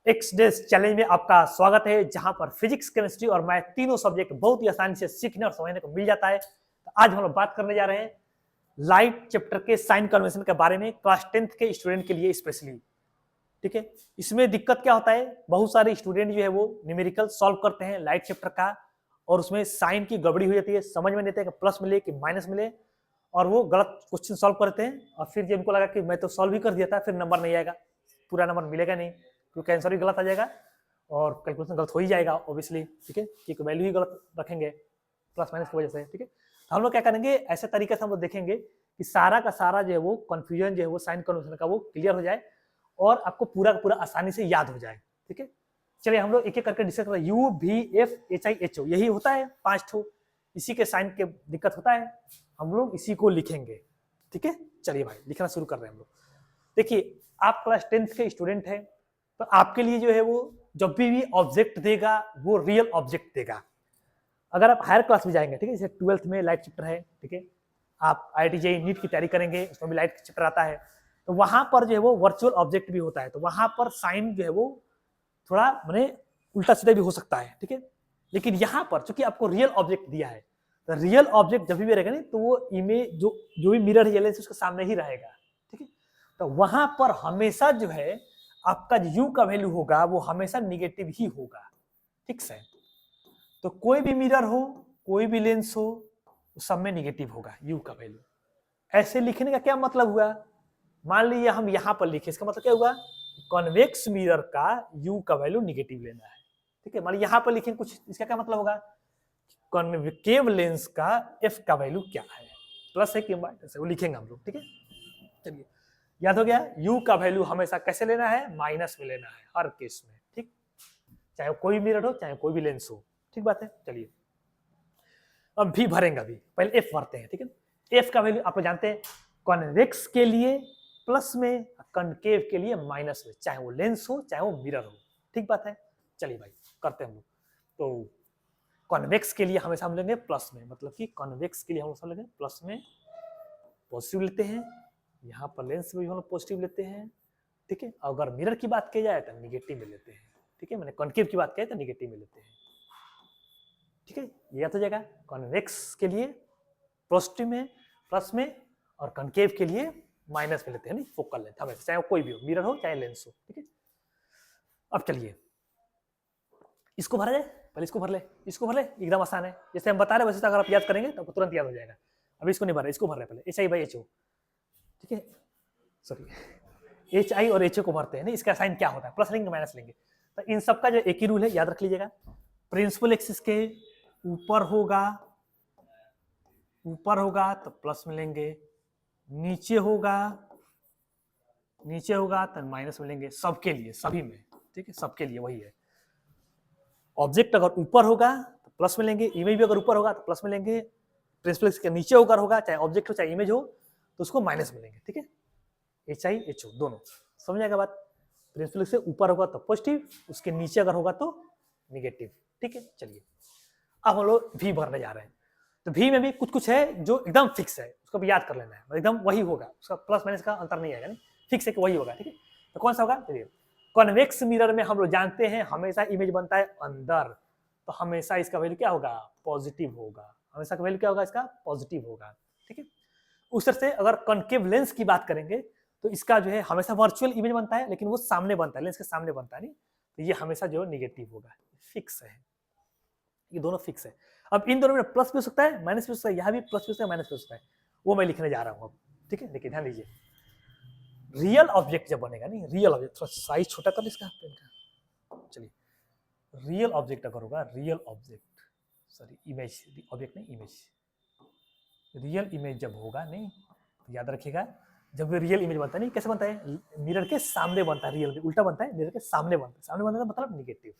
X days challenge में आपका स्वागत है, जहां पर फिजिक्स, केमिस्ट्री और मैथ तीनों सब्जेक्ट बहुत ही आसानी से सीखने और समझने को मिल जाता है। तो आज हम लोग बात करने जा रहे हैं लाइट चैप्टर के साइन कन्वेंशन के बारे में, क्लास 10th के स्टूडेंट के लिए स्पेशली। ठीक है, इसमें दिक्कत क्या होता है, बहुत सारे स्टूडेंट जो है वो न्यूमेरिकल सॉल्व करते हैं लाइट चैप्टर का, और उसमें साइन की गड़बड़ी हो जाती है, समझ में नहीं आता है कि प्लस मिले कि माइनस मिले, और वो गलत क्वेश्चन सॉल्व करते हैं। और फिर जब उनको लगा कि मैं तो सॉल्व ही कर दिया था, फिर नंबर नहीं आएगा, पूरा नंबर मिलेगा नहीं, क्योंकि आंसर भी गलत आ जाएगा और कैलकुलेशन गलत हो ही जाएगा ऑब्वियसली। ठीक है, क्योंकि वैल्यू ही गलत रखेंगे प्लस माइनस की वजह से। ठीक है, तो हम लोग क्या करेंगे, ऐसे तरीके से हम लोग देखेंगे कि सारा का सारा जो है वो कंफ्यूजन जो है वो साइन कन्वेंशन का वो क्लियर हो जाए और आपको पूरा का पूरा आसानी से याद हो जाए। ठीक है, चलिए हम लोग एक एक करके डिस्कस करते हैं। यू भी F H I H O, यही होता है 5 ठो, इसी के साइन के दिक्कत होता है, हम लोग इसी को लिखेंगे। ठीक है, चलिए भाई लिखना शुरू कर रहे हैं हम लोग। देखिए, आप क्लास 10th के स्टूडेंट हैं, तो आपके लिए जो है वो जब भी ऑब्जेक्ट देगा वो रियल ऑब्जेक्ट देगा। अगर आप हायर क्लास में जाएंगे, ठीक है, जैसे 12th में लाइट चैप्टर है, ठीक है, आप IIT JEE नीट की तैयारी करेंगे, उसमें भी लाइट चैप्टर आता है, तो वहां पर जो है वो वर्चुअल ऑब्जेक्ट भी होता है, तो वहां पर साइन जो है वो थोड़ा मैंने उल्टा सीधा भी हो सकता है। ठीक है, लेकिन यहाँ पर चूंकि आपको रियल ऑब्जेक्ट दिया है, तो रियल ऑब्जेक्ट जब भी रहेगा नहीं, तो वो इमेज जो भी मिरर है लेंस उसके सामने ही रहेगा। ठीक है, तो वहां पर हमेशा जो है आपका यू का वैल्यू होगा वो हमेशा निगेटिव ही होगा। ठीक है, तो कोई भी मिरर हो, कोई भी लेंस हो, सब में निगेटिव होगा यू का वैल्यू। ऐसे लिखने का क्या मतलब हुआ, मान लीजिए हम यहां पर लिखे, इसका मतलब क्या हुआ, कॉन्वेक्स मिरर का यू का वैल्यू निगेटिव लेना है। ठीक है, मान लीजिए यहां पर लिखें कुछ, इसका क्या मतलब होगा, कॉन्वेकेव लेंस का एफ का वैल्यू क्या है, प्लस है कि माइनस है, वो लिखेंगे हम लोग। ठीक है, चलिए याद हो गया, यू का वैल्यू हमेशा कैसे लेना है, माइनस में लेना है हर केस में। ठीक, चाहे कोई मिरर हो चाहे कोई भी लेंस हो। ठीक बात है, चलिए अब भी भरेंगे, अभी पहले एफ भरते हैं। ठीक है, एफ का वैल्यू आप लोग जानते हैं, कॉन्वेक्स के लिए प्लस में, कनकेव के लिए माइनस में, चाहे वो लेंस हो चाहे वो मिरर हो। ठीक बात है, चलिए भाई करते हैं हम लोग। तो कॉन्वेक्स के लिए हमेशा हम लेंगे प्लस में, मतलब कि कॉन्वेक्स के लिए हम लोग लेंगे प्लस में, पॉजिटिव लेते हैं, यहाँ पर लेंस में भी हम लोग पॉजिटिव लेते हैं। ठीक है, अगर मिरर की बात की जाए तो निगेटिव में लेते हैं। ठीक है, मैंने कॉन्केव की बात की तो निगेटिव में लेते हैं। ठीक है, ये याद हो जाएगा, कॉन्वेक्स के लिए पॉजिटिव में, प्लस में, और कॉन्केव के लिए माइनस में लेते हैं, नहीं फोकल लेंथ हमेशा, चाहे वो कोई भी हो, मिरर हो चाहे लेंस हो। ठीक है, अब चलिए इसको भरा जाए, पहले इसको भर ले, इसको भर ले, एकदम आसान है, जैसे हम बता रहे वैसे अगर आप याद करेंगे तो तुरंत याद हो जाएगा। अभी इसको नहीं भर रहे, इसको भर रहे पहले, H I by H O. ठीक है, सॉरी, एच आई और एच ओ को भरते हैं, नहीं इसका साइन क्या होता है, प्लस लेंगे माइनस लेंगे, तो इन सबका जो एक ही रूल है, याद रख लीजिएगा। प्रिंसिपल एक्सिस के ऊपर होगा, ऊपर होगा तो प्लस में लेंगे, नीचे होगा, नीचे होगा तो माइनस में लेंगे, सबके लिए, सभी में। ठीक है, सबके लिए वही है, ऑब्जेक्ट अगर ऊपर होगा तो प्लस में लेंगे, इमेज भी अगर ऊपर होगा तो प्लस में लेंगे, प्रिंसिपल के नीचे होकर होगा, चाहे ऑब्जेक्ट हो चाहे इमेज हो, तो उसको माइनस में लेंगे। ठीक है, एच आई एच ओ दोनों, समझ आएगा बात, प्रिंसिपल से ऊपर होगा तो पॉजिटिव, उसके नीचे अगर होगा तो निगेटिव। ठीक है, चलिए अब हम लोग भी भरने जा रहे हैं, तो भी में भी कुछ कुछ है जो एकदम फिक्स है, उसको भी याद कर लेना है, एकदम वही होगा, उसका प्लस माइनस का अंतर नहीं आएगा, नहीं फिक्स है कि वही होगा। ठीक है, तो कौन सा होगा, चलिए कॉन्वेक्स मिरर में हम लोग जानते हैं हमेशा इमेज बनता है अंदर, तो हमेशा इसका वैल्यू क्या होगा, पॉजिटिव होगा, हमेशा का वैल्यू क्या होगा, इसका पॉजिटिव होगा। ठीक है, उस तरह से अगर कॉन्केव लेंस की बात करेंगे तो इसका जो है हमेशा वर्चुअल इमेज बनता है, लेकिन वो सामने बनता है, लेंस के सामने बनता है, नहीं तो ये हमेशा जो नेगेटिव होगा, फिक्स है, ये दोनों फिक्स है। अब इन दोनों में प्लस भी हो सकता है माइनस भी हो सकता है, यहाँ भी प्लस भी हो सकता है माइनस भी हो सकता है, वो मैं लिखने जा रहा हूँ अब। ठीक है, देखिए ध्यान दीजिए, रियल ऑब्जेक्ट जब बनेगा, नहीं रियल ऑब्जेक्ट, थोड़ा साइज छोटा कर इसका पेन का, चलिए रियल ऑब्जेक्ट अगर होगा, real object, sorry image, object नहीं इमेज, रियल इमेज जब होगा, नहीं तो याद रखिएगा, जब रियल इमेज बनता है, नहीं कैसे बनता है, मिरर के सामने बनता है, रियल उल्टा बनता है, मिरर के सामने बनता है, सामने बनता है मतलब निगेटिव,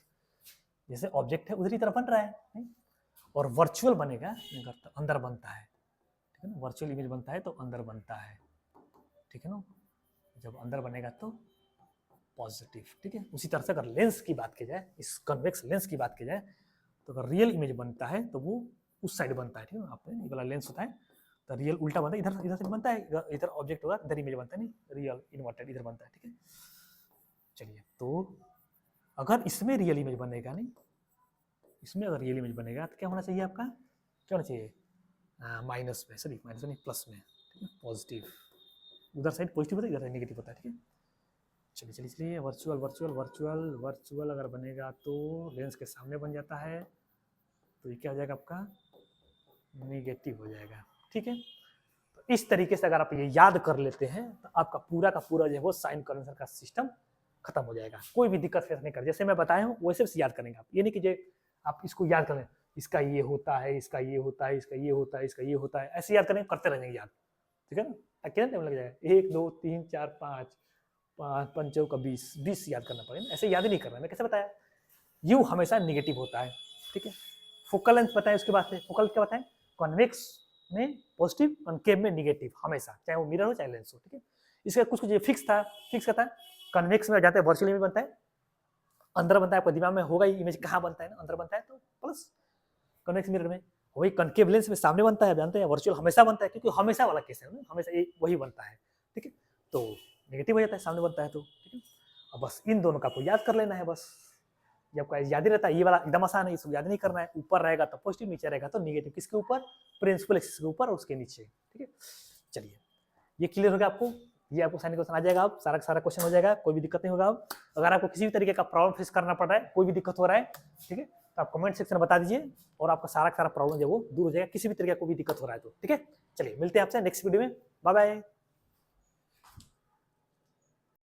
जैसे ऑब्जेक्ट है उधर ही तरफ बन रहा है, नहीं? और वर्चुअल बनेगा अगर तो अंदर बनता है। ठीक है ना, वर्चुअल इमेज बनता है तो अंदर बनता है। ठीक है ना, जब अंदर बनेगा तो पॉजिटिव। ठीक है, उसी तरह से अगर लेंस की बात की जाए, इस कन्वेक्स लेंस की बात की जाए, तो अगर रियल इमेज बनता है तो वो उस साइड बनता है। ठीक है, आपने ये वाला लेंस होता है तो रियल उल्टा बनता है, इधर इधर से बनता है, इधर ऑब्जेक्ट होगा इधर इमेज बनता है, नहीं रियल इन्वर्टेड इधर बनता है। ठीक है, चलिए तो अगर इसमें रियल इमेज बनेगा नहीं, इसमें अगर रियल इमेज बनेगा तो क्या होना चाहिए आपका, क्या होना चाहिए, माइनस में, सॉरी माइनस नहीं प्लस में, ठीक है, पॉजिटिव, उधर साइड पॉजिटिव होता है, इधर साइड नेगेटिव होता है, ठीक है। चलिए चलिए चलिए, वर्चुअल वर्चुअल वर्चुअल वर्चुअल अगर बनेगा तो लेंस के सामने बन जाता है, तो ये क्या हो जाएगा आपका, नेगेटिव हो जाएगा, ठीक है। तो इस तरीके से अगर आप ये याद कर लेते हैं तो आपका पूरा का पूरा जो है वो साइन कन्वेंशन का सिस्टम खत्म हो जाएगा, कोई भी दिक्कत फेस नहीं कर, जैसे मैं बताया हूँ वैसे से याद करेंगे आप, ये नहीं कि जो आप इसको याद करें, इसका ये होता है, इसका ये होता है, इसका ये होता है, इसका ये होता है, ऐसे याद करेंगे, करते रहेंगे याद, ठीक है ना, कितना टाइम लग जाएगा, 1 2 3 4 5 5 पंचों का 20 याद करना पड़ेगा, ऐसे याद ही नहीं करना, मैं कैसे बताया, यू हमेशा निगेटिव होता है, ठीक है। फोकल लेंथ बताएं, उसके बाद से फोकल क्या बताएं, कॉन्वेक्स में पॉजिटिव, कॉन्केव में निगेटिव, हमेशा चाहे वो मिरर हो चाहे लेंस हो, ठीक है। इसका कुछ कुछ ये फिक्स था, फिक्स का था, कन्वेक्स में जाते हैं वर्चुअल इमेज बनता है, अंदर बनता है, आपको दिमाग में होगा ही इमेज कहाँ बनता है ना, अंदर बनता है तो प्लस कन्वेक्स मिरर में, वही कॉन्केव लेंस में सामने बनता है, जानते हैं वर्चुअल हमेशा बनता है, क्योंकि हमेशा वाला केस है ना, हमेशा वही बनता है, ठीक है। तो नेगेटिव हो जाता है सामने बनता है तो, ठीक है। अब बस इन दोनों का आपको याद कर लेना है, बस ये आपका याद ही रहता है, ये वाला एकदम आसान है, इसको याद नहीं करना है, ऊपर रहेगा तो पॉजिटिव, नीचे रहेगा तो नेगेटिव, किसके ऊपर, प्रिंसिपल एक्सिस के ऊपर और उसके नीचे, ठीक है। चलिए ये क्लियर हो गया आपको, ये आपको साइन क्वेश्चन आ जाएगा, अब सारा सारा क्वेश्चन हो जाएगा, कोई भी दिक्कत नहीं होगा। अब अगर आपको किसी भी तरीके का प्रॉब्लम फेस करना पड़ रहा है, कोई भी दिक्कत हो रहा है, ठीक है, तो आप कमेंट सेक्शन में बता दीजिए और आपका सारा प्रॉब्लम जो वो दूर हो जाएगा, किसी भी तरीके का कोई भी दिक्कत हो रहा है तो, ठीक है। चलिए मिलते हैं आपसे नेक्स्ट वीडियो में, बाय बाय।